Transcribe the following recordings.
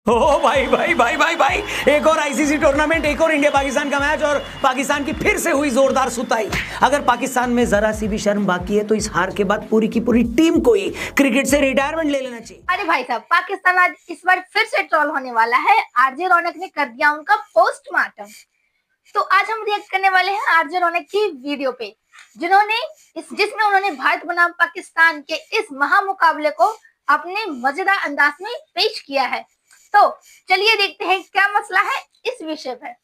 ओ भाई भाई भाई भाई भाई, एक और आईसीसी टूर्नामेंट, एक और इंडिया पाकिस्तान का मैच और पाकिस्तान की फिर से हुई जोरदार सुताई। अगर पाकिस्तान में जरा सी भी शर्म बाकी है तो इस हार के बाद पूरी की पूरी टीम को ही क्रिकेट से रिटायरमेंट ले लेना चाहिए। अरे भाई साहब, पाकिस्तान आज इस बार फिर से ट्रोल होने वाला है। आरजे रौनक ने कर दिया उनका पोस्टमार्टम। तो आज हम रिएक्ट करने वाले हैं आरजे रौनक की वीडियो पे, जिसमें उन्होंने भारत बनाम पाकिस्तान के इस महामुकाबले को अपने मजेदार अंदाज में पेश किया है। तो चलिए देखते हैं क्या मसला है इस विषय पर।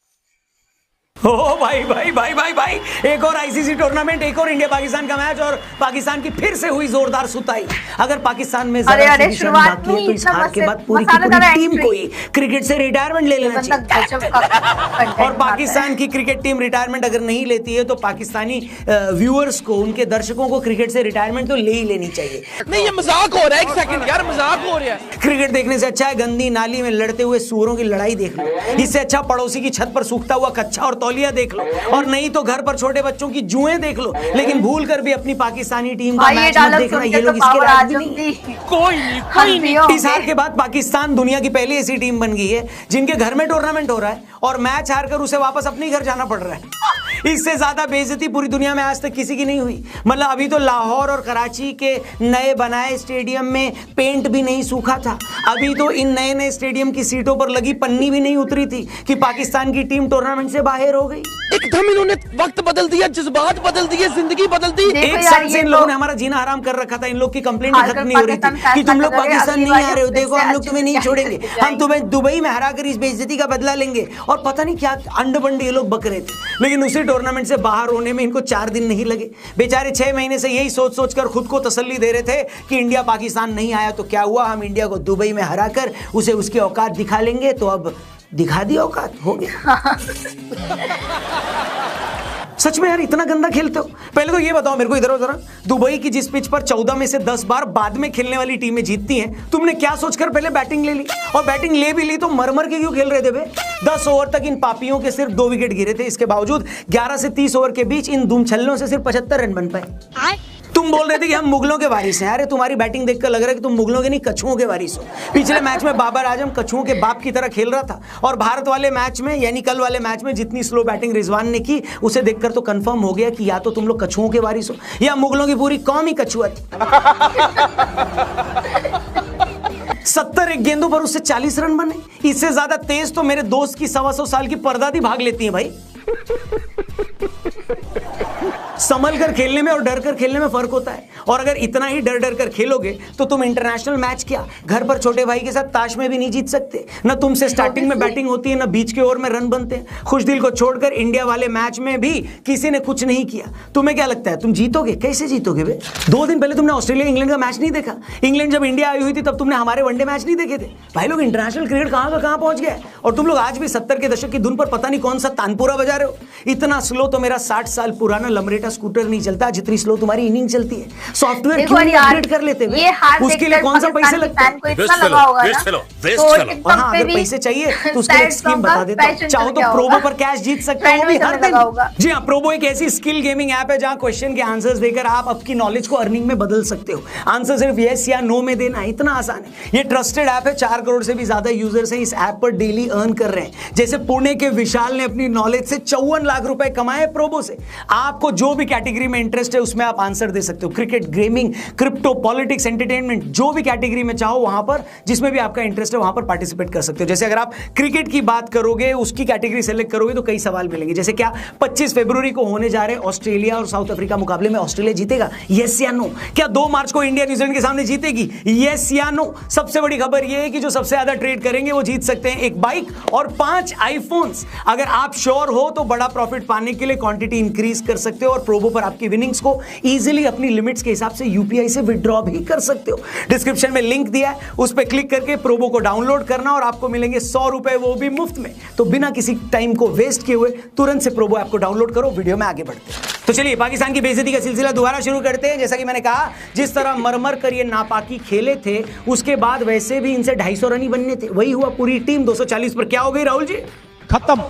ओ भाई भाई भाई भाई भाई, एक और आईसीसी टूर्नामेंट, एक और इंडिया पाकिस्तान का मैच और पाकिस्तान की फिर से हुई जोरदार सुताई। अगर पाकिस्तान में जरा सी भी शर्म बाकी है तो इस हार के बाद पूरी की पूरी टीम को ही क्रिकेट से रिटायरमेंट ले लेना चाहिए। और पाकिस्तान की क्रिकेट टीम रिटायरमेंट अगर नहीं लेती है तो पाकिस्तानी व्यूअर्स को, उनके दर्शकों को क्रिकेट से रिटायरमेंट तो ले ही लेनी चाहिए। नहीं, ये मजाक हो रहा है। एक सेकंड यार, मजाक हो रहा है। क्रिकेट देखने से अच्छा है गंदी नाली में लड़ते हुए सूअरों की लड़ाई देख लो। इससे अच्छा पड़ोसी की छत पर सूखता हुआ कच्चा और तौलिया देख लो, और नहीं तो घर पर छोटे बच्चों की जुएं देख लो। लेकिन भूल कर भी अपनी पाकिस्तानी टीम का मैच मत देखना। ये लोग इसके लायक भी नहीं। कोई नहीं। इस हार के बाद पाकिस्तान दुनिया की पहली ऐसी टीम बन गई है जिनके घर में टूर्नामेंट हो रहा है और मैच हार कर उसे वापस अपने घर जाना पड़ रहा है। इससे ज्यादा बेइज्जती पूरी दुनिया में आज तक किसी की नहीं हुई। मतलब अभी तो लाहौर और कराची के नए बनाए स्टेडियम में पेंट भी नहीं सूखा था। अभी तो इन नए नए स्टेडियम की सीटों पर लगी पन्नी भी नहीं उतरी थी कि पाकिस्तान की टीम टूर्नामेंट से बाहर हो गई। एकदम इन्होंने वक्त बदल दिया, जज्बात बदल दिए, जिंदगी बदल दी। एक साल से इन लोगों ने हमारा जीना हराम कर रखा था। इन लोग की कंप्लेंट खत्म नहीं हो रही थी कि तुम लोग पाकिस्तान नहीं आ रहे हो, देखो हम लोग तुम्हें नहीं छोड़ेंगे, हम तुम्हें दुबई में हरा कर इस बेइज्जती का बदला लेंगे। और पता नहीं क्या अंड बंड ये लोग बक रहे थे। लेकिन उसी टूर्नामेंट से बाहर होने में इनको 4 दिन नहीं लगे। बेचारे 6 महीने से यही सोच सोच कर खुद को तसल्ली दे रहे थे कि इंडिया पाकिस्तान नहीं आया तो क्या हुआ, हम इंडिया को दुबई में हरा कर उसे उसकी औकात दिखा लेंगे। तो अब दिखा दी औकात, हो गया। सच में यार, इतना गंदा खेलते हो? पहले तो ये बताओ मेरे को, इधर जरा, दुबई की जिस पिच पर 14 में से 10 बार बाद में खेलने वाली टीमें जीतती हैं, तुमने क्या सोचकर पहले बैटिंग ले ली? और बैटिंग ले भी ली तो मर के क्यों खेल रहे थे बे? 10 ओवर तक इन पापियों के सिर्फ 2 विकेट गिरे थे। इसके बावजूद 11 से 30 ओवर के बीच इन दुमछल्लों से सिर्फ 75 रन बन पाए। तुम बोल रहे थे कि हम मुगलों के वारिस हैं। अरे तुम्हारी बैटिंग देखकर लग रहा है कि तुम मुगलों के नहीं, कछुओं के वारिस हो। पिछले मैच में बाबर आजम कछुओं के बाप की तरह खेल रहा था और भारत वाले मैच में, यानी कल वाले मैच में, जितनी स्लो बैटिंग रिजवान ने की उसे देखकर तो कंफर्म हो गया कि या तो तुम लोग कछुओं के वारिस हो या मुगलों की पूरी कौम ही कछुआ थी। 71 गेंदों पर उससे 40 रन बने। इससे ज्यादा तेज तो मेरे दोस्त की 125 साल की परदादी भाग लेती है भाई। संभल कर खेलने में और डर कर खेलने में फर्क होता है। और अगर इतना ही डर डर कर खेलोगे तो तुम इंटरनेशनल मैच क्या, घर पर छोटे भाई के साथ ताश में भी नहीं जीत सकते। न तुमसे स्टार्टिंग में बैटिंग होती है, न बीच के ओवर में रन बनते हैं। खुश दिल को छोड़कर इंडिया वाले मैच में भी किसी ने कुछ नहीं किया। तुम्हें क्या लगता है तुम जीतोगे? कैसे जीतोगे बे? 2 दिन पहले तुमने ऑस्ट्रेलिया इंग्लैंड का मैच नहीं देखा? इंग्लैंड जब इंडिया आई हुई थी तब तुमने हमारे वनडे मैच नहीं देखे थे? भाई लोग, इंटरनेशनल क्रिकेट कहां का कहां पहुंच गया है। और तुम लोग आज भी 70 के दशक की धुन पर पता नहीं कौन सा तानपुरा बजा रहे हो। इतना स्लो तो मेरा 60 साल पुराना लमरेटा स्कूटर नहीं चलता जितनी स्लो तुम्हारी इनिंग चलती है। सॉफ्टवेयर क्यों नहीं अपडेट कर लेते? उसके लिए कौन सा पैसे लगता है? अगर पैसे चाहिए तो उसके लिए स्कीम बता देता हूं। चाहो तो प्रोबो पर कैश जीत सकते हो भी हर दिन। जी हाँ, प्रोबो एक ऐसी स्किल गेमिंग ऐप है जहां क्वेश्चन के आंसर्स देकर आप आपकी नॉलेज को अर्निंग में बदल सकते हो। आंसर सिर्फ यस या नो में देना है, इतना आसान है। ये ट्रस्टेड ऐप है। 4 करोड़ से भी ज्यादा यूजर्स हैं इस ऐप पर डेली अर्न कर रहे हैं। जैसे पुणे के विशाल ने अपनी नॉलेज से 54 लाख रुपए कमाए प्रोबो से। आपको जो भी कैटेगरी में इंटरेस्ट है उसमें आप आंसर दे सकते हो। Cricket, gaming, crypto, politics, entertainment, जो भी कैटेगरी में चाहो वहां पर, जिसमें भी आपका इंटरेस्ट है वहां पर पार्टिसिपेट कर सकते हो। जैसे अगर आप क्रिकेट की बात करोगे, उसकी कैटेगरी सेलेक्ट करोगे तो कई सवाल मिलेंगे। जैसे क्या 25 फरवरी को होने जा रहे ऑस्ट्रेलिया और साउथ अफ्रीका मुकाबले में ऑस्ट्रेलिया जीतेगा? यस या नो? क्या 2 मार्च को इंडिया न्यूजीलैंड के सामने जीतेगी? यस या नो? सबसे बड़ी खबर यह है कि जो सबसे ज्यादा ट्रेड करेंगे वो जीत सकते हैं 1 बाइक और 5 आईफोन्स। अगर आप श्योर हो तो बड़ा प्रॉफिट पाने के लिए क्वांटिटी इंक्रीज कर सकते हो और प्रोबो पर आपकी विनिंग्स को इजीली अपनी लिमिट्स के हिसाब से यूपीआई से विड्रॉ भी कर सकते हो। डिस्क्रिप्शन में लिंक दिया है, उस पर क्लिक करके प्रोबो को डाउनलोड करना और आपको मिलेंगे 100 रुपए, वो भी मुफ्त में। तो बिना किसी टाइम को वेस्ट किए हुए तुरंत से प्रोबो ऐप को डाउनलोड करो। वीडियो में आगे बढ़ते हैं। तो चलिए पाकिस्तान की बेइज्जती का सिलसिला दोबारा शुरू करते हैं। जैसा कि मैंने कहा, जिस तरह मर कर ये नापाकी खेले थे उसके बाद वैसे भी इनसे 250 रन ही बनने थे। वही हुआ, पूरी टीम 240 पर क्या हो गई राहुल जी? खत्म।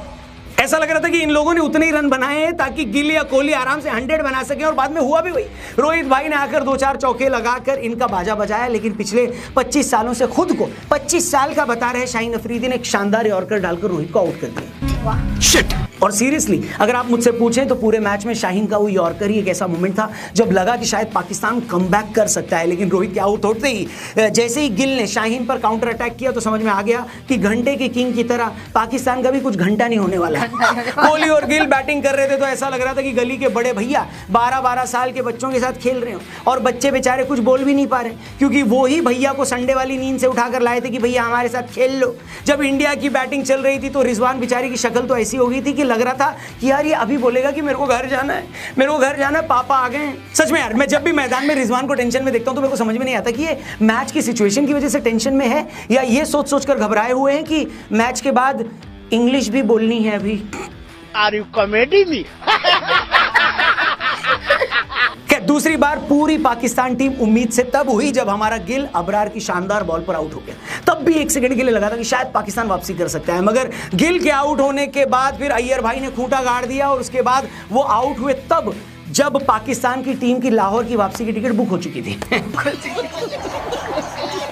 ऐसा लग रहा था कि इन लोगों ने उतने ही रन बनाए हैं ताकि गिल या कोहली आराम से 100 बना सके, और बाद में हुआ भी वही। रोहित भाई ने आकर 2-4 चौके लगाकर इनका बाजा बजाया, लेकिन पिछले 25 सालों से खुद को 25 साल का बता रहे शाहीन अफरीदी ने एक शानदार यॉर्कर डालकर रोहित को आउट कर दिया। शिट। और सीरियसली अगर आप मुझसे पूछें तो पूरे मैच में शाहीन का वो यॉर्कर ही एक ऐसा मोमेंट था जब लगा कि शायद पाकिस्तान कमबैक कर सकता है, लेकिन रोहित के आउट होते ही जैसे ही गिल ने शाहीन पर काउंटर अटैक किया तो समझ में आ गया कि घंटे के किंग की तरह पाकिस्तान का भी कुछ घंटा नहीं होने वाला। कोहली और गिल बैटिंग कर रहे थे तो ऐसा लग रहा था कि गली के बड़े भैया 12-12 साल के बच्चों के साथ खेल रहे हो, और बच्चे बेचारे कुछ बोल भी नहीं पा रहे क्योंकि वो ही भैया को संडे वाली नींद से उठाकर लाए थे कि भैया हमारे साथ खेल लो। जब इंडिया की बैटिंग चल रही थी तो रिजवान बेचारी की शक्ल तो ऐसी हो गई थी कि लग रहा था कि यार ये अभी बोलेगा कि मेरे को घर जाना है, मेरे को घर जाना है, पापा आ गए हैं। सच में यार, मैं जब भी मैदान में रिजवान को टेंशन में देखता हूं तो मेरे को समझ में नहीं आता कि ये मैच की सिचुएशन की वजह से टेंशन में है या ये सोच सोच कर घबराए हुए हैं कि मैच के बाद इंग्लिश भी बोलनी है अभी। Are you comedy me? दूसरी बार पूरी पाकिस्तान टीम उम्मीद से तब हुई जब हमारा गिल अबरार की शानदार बॉल पर आउट हो गया। तब भी 1 सेकंड के लिए लगा था कि शायद पाकिस्तान वापसी कर सकता है, मगर गिल के आउट होने के बाद फिर अय्यर भाई ने खूंटा गाड़ दिया और उसके बाद वो आउट हुए तब जब पाकिस्तान की टीम की लाहौर की वापसी की टिकट बुक हो चुकी थी।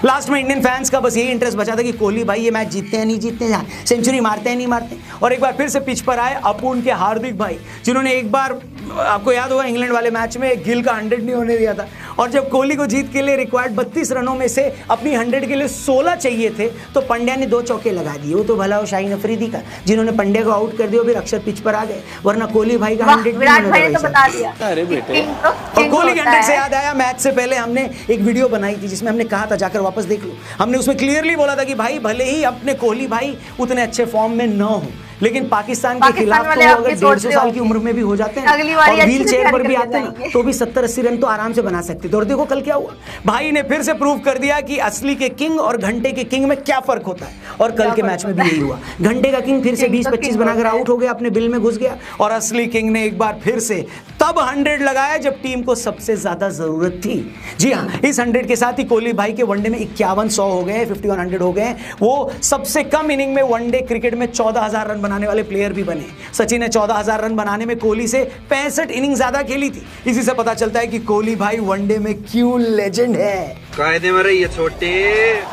लास्ट में इंडियन फैंस का बस यही इंटरेस्ट बचा था कि कोहली भाई ये मैच जीतते हैं नहीं जीतते हैं, सेंचुरी मारते हैं नहीं मारते। और एक बार फिर से पिच पर आए अपुन के हार्दिक भाई, जिन्होंने एक बार आपको याद होगा इंग्लैंड वाले मैच में गिल का 100 नहीं होने दिया था, और जब कोहली को जीत के लिए रिक्वायर्ड 32 रनों में से अपनी 100 के लिए 16 चाहिए थे तो पंड्या ने 2 चौके लगा दिए। वो तो भला हो शाहीन अफरीदी का जिन्होंने पंड्या को आउट कर दिया, फिर अक्षर पिच पर आ गए, वरना कोहली भाई का 100 अरे बेटे। और कोहली के 100 से याद आया, मैच से पहले हमने एक वीडियो बनाई थी जिसमें हमने कहा था, जाकर वापस देख लो, हमने उसमें क्लियरली बोला था कि भाई भले ही अपने कोहली भाई उतने अच्छे फॉर्म में न हो, लेकिन पाकिस्तान के खिलाफ तो अगर 150 साल की उम्र में भी हो जाते हैं और व्हील चेयर पर भी आते हैं तो भी 70-80 रन तो आराम से बना सकते थे। और देखो कल क्या हुआ, भाई ने फिर से प्रूव कर दिया कि असली के किंग और घंटे के किंग में क्या फर्क होता है, और कल के मैच में भी यही हुआ। घंटे का किंग फिर से 20-25 बनाकर आउट हो गया, अपने बिल में घुस गया, और असली किंग ने एक बार फिर से तब 100 लगाया जब टीम को सबसे ज्यादा जरूरत थी। जी हाँ, इस 100 के साथ ही कोहली भाई के वनडे में 51-100 हो गए, 51-100 हो गए। वो सबसे कम इनिंग में वनडे क्रिकेट में 14,000 रन बनाने वाले प्लेयर भी बने। सचिन ने 14,000 रन बनाने में कोहली से 65 इनिंग ज्यादा खेली थी। इसी से पता चलता है कि कोहली भाई वनडे में क्यों लेजेंड है। कायदे में रही है छोटे।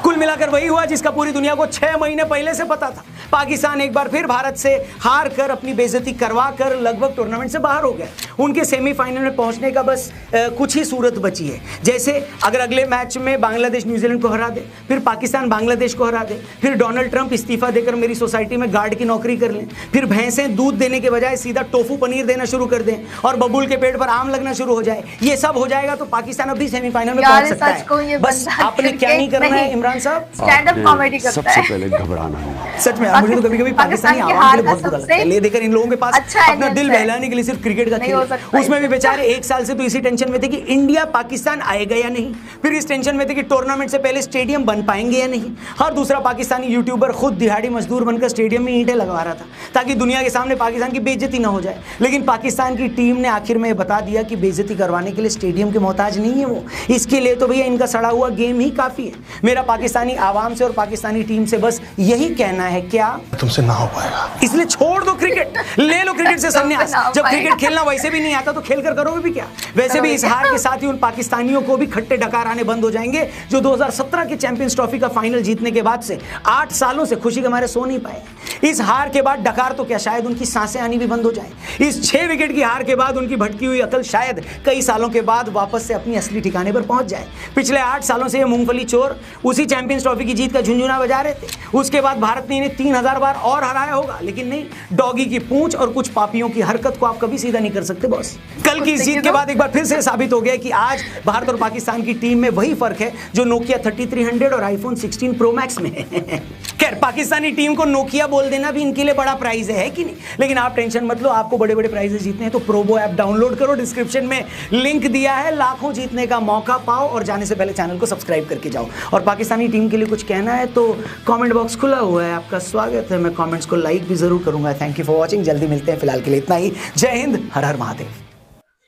कुल मिलाकर वही हुआ जिसका पूरी दुनिया को 6 महीने पहले से पता था। पाकिस्तान एक बार फिर भारत से हार कर अपनी बेइज्जती करवा कर लगभग टूर्नामेंट से बाहर हो गया। उनके सेमीफाइनल में पहुंचने का बस कुछ ही सूरत बची है। जैसे अगर अगले मैच में बांग्लादेश न्यूजीलैंड को हरा दे, फिर पाकिस्तान बांग्लादेश को हरा दे, फिर डोनाल्ड ट्रंप इस्तीफा देकर मेरी सोसाइटी में गार्ड की नौकरी कर लें, फिर भैंसें दूध देने के बजाय सीधा टोफू पनीर देना शुरू कर दें, और बबूल के पेट पर आम लगना शुरू हो जाए, ये सब हो जाएगा तो पाकिस्तान अभी सेमीफाइनल में पहुंच सकता है। बस आपने क्या नहीं करना है इमरान साहब, स्टैंड अप कॉमेडी करता है। सबसे पहले घबराना है। सच में मुझे तो कभी-कभी पाकिस्तानी आवाम के लिए बहुत बुरा लगता है। ले देकर इन लोगों के पास अपना दिल बहलाने के लिए सिर्फ क्रिकेट का खेल, उसमें भी बेचारे 1 साल से तो इसी टेंशन में थे कि इंडिया पाकिस्तान आएगा या नहीं, फिर इस टेंशन में थे कि टूर्नामेंट से पहले स्टेडियम बन पाएंगे या नहीं। हर दूसरा पाकिस्तानी यूट्यूबर खुद दिहाड़ी मजदूर बनकर स्टेडियम में ईंटें लगवा रहा था ताकि दुनिया के सामने पाकिस्तान की बेइज्जती ना हो जाए। लेकिन पाकिस्तान की टीम ने आखिर में बता दिया कि बेइज्जती करवाने के लिए स्टेडियम के मोहताज नहीं है वो, इसके लिए तो भैया इनका सड़ा हुआ गेम ही काफी है। मेरा पाकिस्तानी आवाम से और पाकिस्तानी टीम से बस यही कहना है, क्या तुमसे ना हो पाएगा, इसलिए छोड़ दो क्रिकेट, ले लो क्रिकेट से संन्यास। जब क्रिकेट खेलना वैसे भी नहीं आता तो खेलकर करोगे भी क्या। वैसे भी इस हार के साथ ही उन पाकिस्तानियों को भी खट्टे डकार आने बंद हो जाएंगे जो 2017 के चैंपियंस ट्रॉफी का फाइनल जीतने के बाद से 8 सालों से खुशी के मारे सो नहीं पाए। इस हार के बाद डकार तो क्या, शायद उनकी सांसें आनी भी बंद हो जाए। इस 6 विकेट की हार के बाद उनकी भटकी हुई अकल शायद कई सालों के बाद वापस से अपनी असली ठिकाने पर पहुंच जाए। पिछले 8 सालों से ये मूंगफली चोर उसी चैंपियंस ट्रॉफी की जीत का झुंझुना बजा रहे थे। उसके बाद भारत ने इन्हें 3000 बार और हराया होगा, लेकिन नहीं, डॉगी की पूंछ और कुछ पापियों की हरकत को आप कभी सीधा नहीं कर सकते बॉस। कल की इस जीत के बाद एक बार फिर से साबित हो गया कि आज भारत और पाकिस्तान की टीम में वही फर्क है जो नोकिया 3300 और आईफोन 16 प्रो मैक्स में है। खैर, पाकिस्तानी टीम को नोकिया बोल देना भी इनके लिए बड़ा प्राइज है कि नहीं, लेकिन आप टेंशन मत लो, आपको बड़े बड़े प्राइजेस जीतने हैं तो प्रोबो ऐप डाउनलोड करो, डिस्क्रिप्शन में लिंक दिया है, लाखों जीतने का मौका पाओ और जाने से पहले चैनल को सब्सक्राइब करके जाओ। और पाकिस्तानी टीम के लिए कुछ कहना है तो कमेंट बॉक्स खुला हुआ है, आपका स्वागत है। मैं कमेंट्स को लाइक भी जरूर करूंगा। थैंक यू फॉर वॉचिंग, जल्दी मिलते हैं, फिलहाल के लिए इतना ही। जय हिंद, हर हर महादेव।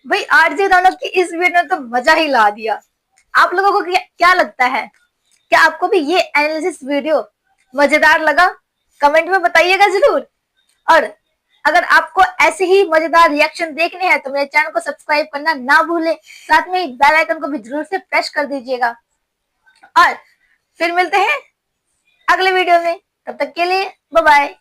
भाई आरजे रौनक की इस वीडियो ने तो मजा ही ला दिया। आप लोगों को क्या लगता है, क्या आपको भी ये एनालिसिस वीडियो मजेदार लगा? कमेंट में बताइएगा जरूर। और अगर आपको ऐसे ही मजेदार रिएक्शन देखने हैं तो मेरे चैनल को सब्सक्राइब करना ना भूलें, साथ में बेल आइकन को भी जरूर से प्रेस कर दीजिएगा। और फिर मिलते हैं अगले वीडियो में, तब तक के लिए बाय बाय।